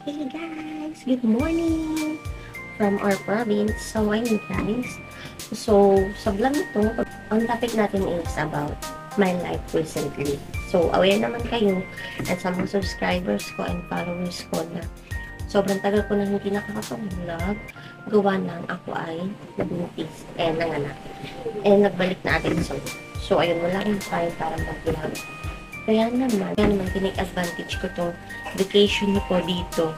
Hey guys! Good morning from our province. So, ayun guys. So, sa vlog nito, ang topic natin is about my life recently. So, aware naman kayo at sa mga subscribers ko and followers ko na sobrang tagal ko na hindi nakakapag-vlog. Gawa ng ako ay nabuntis and nanganak. And nagbalik na agad so, ayun, wala rin time para mag-vlog. Kaya naman, tinake advantage ko tong vacation ko dito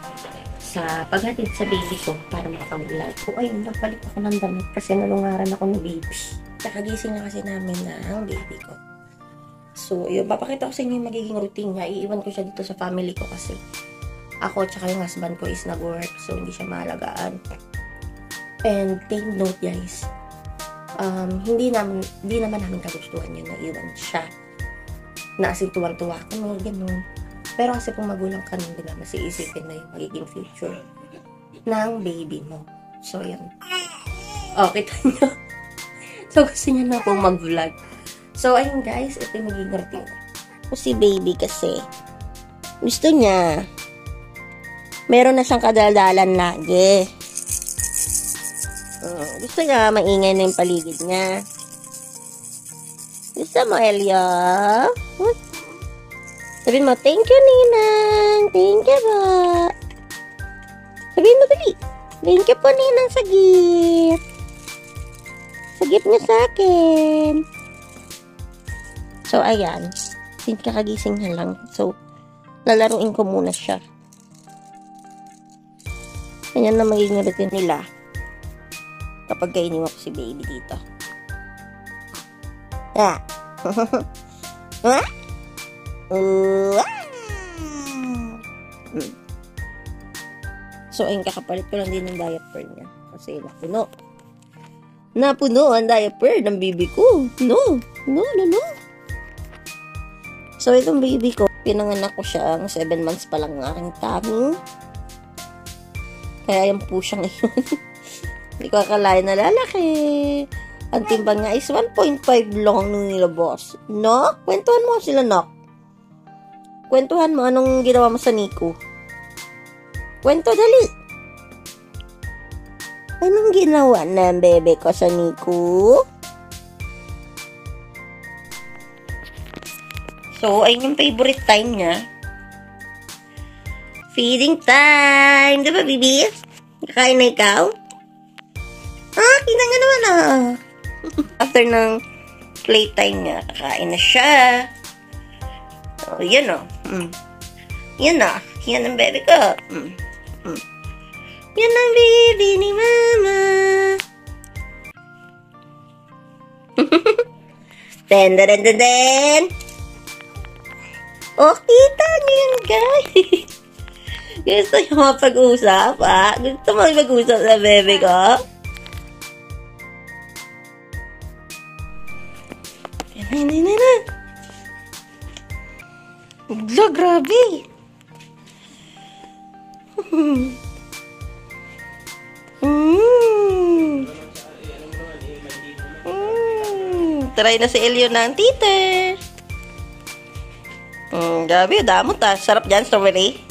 sa paghatid sa baby ko para makapag-vlog. So, ayun, nagbalik ako ng damit kasi nalungaran ako ng baby. Nakagising na kasi namin na ang baby ko. So, yun, papakita ko sa inyo yung magiging routine niya. Iiwan ko siya dito sa family ko kasi ako at saka yung husband ko is nag-work, so hindi siya mahalagaan. And take note guys, hindi naman namin kagustuhan yun na iwan siya. Na as in tuwang-tuwa kami, gano'n. Pero kasi kung magulang ka nun, diba, mas iisipin na yung magiging future ng baby mo. So, yan. O, kita nyo. So, gusto niya na pong mag-vlog. So, ayun guys, ito yung magiging routine. Si baby kasi, gusto niya, meron na siyang kadaldalan lagi. Gusto niya, maingay na yung paligid niya. Gusto mo, Elio? What? Sabihin mo, thank you, Ninang. Thank you po. Sabihin mo, dali. Thank you po, Ninang, sa gift. Sa gift niya sa akin. So, ayan. Since kakagising na lang. So, lalaruin ko muna siya. Ganyan na magiging routine nila kapag iniwan ko si baby dito. Ah. Ha? So, ayun, kakapalit ko lang din ng diaper niya. Kasi napuno ang diaper ng baby ko. No. So, itong baby ko, pinanganak ko siya ang 7 months pa lang ng aking tummy. Kaya yan po siya ngayon. Hindi ko akalain na lalaki. Ang timbang nga is 1.5 lang nung nilabas. No? Kwentuhan mo sila, Nok. Kwentuhan mo anong ginawa mo sa Nico. Kwento, dali. Anong ginawa ng bebe ko sa Nico? So, ayun yung favorite time niya. Feeding time. Diba, baby? Kakain na ikaw? Ah, kinang nga naman ah. After ng playtime niya, kakain na siya. Oh, yan o. Yan o. Yan ang baby ko. Yan ang baby ni Mama. Den. Oh, kita niyo yan, guys. Gusto niyo mapag-usap, ha? Gusto mo mag-usap sa baby ko? Yan. Bugla, grabe. Try na si Elio ng titer. Grabe, damot ah. Sarap dyan, strawberry.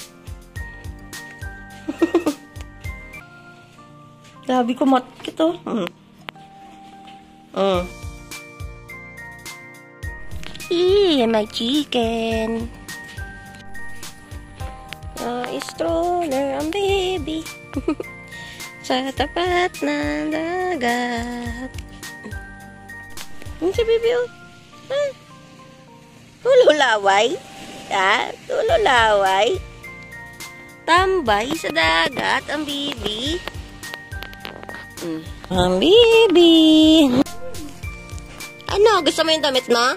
Grabe, kumatkit oh. My chicken. Stroller ang baby. Sa tapat ng dagat. Yung si baby oh. Tululaway. Tululaway. Tambay sa dagat ang baby. Ang baby. Ano? Gusto mo yung damit mo?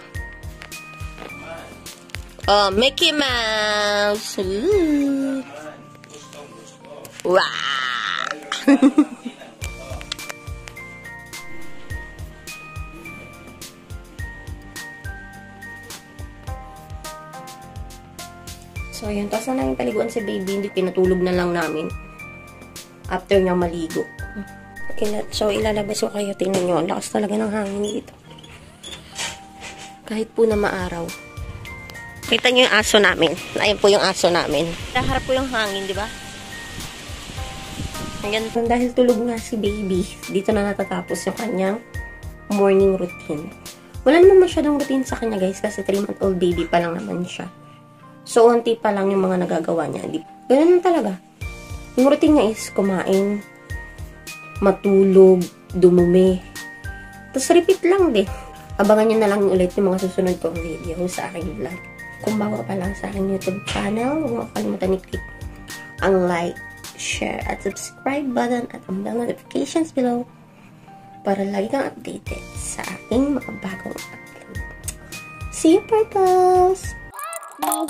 Oh, Mickey Mouse. Ooh. Wow. So, ayun. Tapos na namin paliguan si baby. Hindi, pinatulog na lang namin. After niya maligo. So, ilalabas ko kayo. Tingnan nyo. Ang lakas talaga ng hangin dito. Kahit po na maaraw. Kita nyo yung aso namin. Ayun po yung aso namin. Naharap po yung hangin, di ba? Ayan. Dahil tulog nga si baby, dito na natatapos yung kanyang morning routine. Wala naman masyadong routine sa kanya, guys. Kasi 3-month-old baby pa lang naman siya. So, unti pa lang yung mga nagagawa niya. Ganun talaga. Yung routine niya is kumain, matulog, dumumi. Tapos, repeat lang din. Abangan niyo na lang ulit yung mga susunod kong video sa aking vlog. Kung bago pa lang sa aking YouTube channel, huwag mo kalimutan i-click ang like, share, at subscribe button at ang bell notifications below para lagi kang updated sa aking mga bagong upload. See you, Purples! Bye!